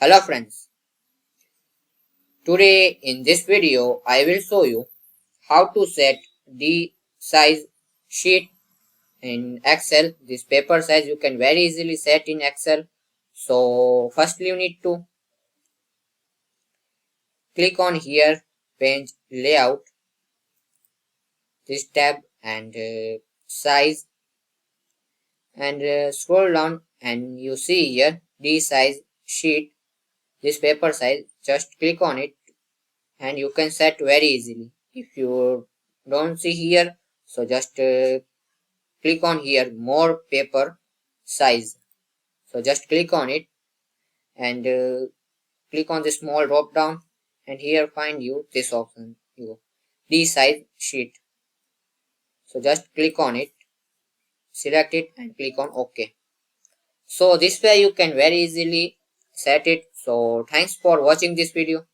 Hello friends, today in this video I will show you how to set the size sheet in Excel. This paper size you can very easily set in Excel. So firstly you need to click on here page layout, this tab and size, and scroll down and you see here the size sheet, this paper size. Just click on it and you can set very easily. If you don't see here, so just click on here more paper size. So just click on it and click on the small drop down, and here find you this option, you the size sheet. So just click on it, select it and click on OK. So this way you can very easily set it. So thanks for watching this video.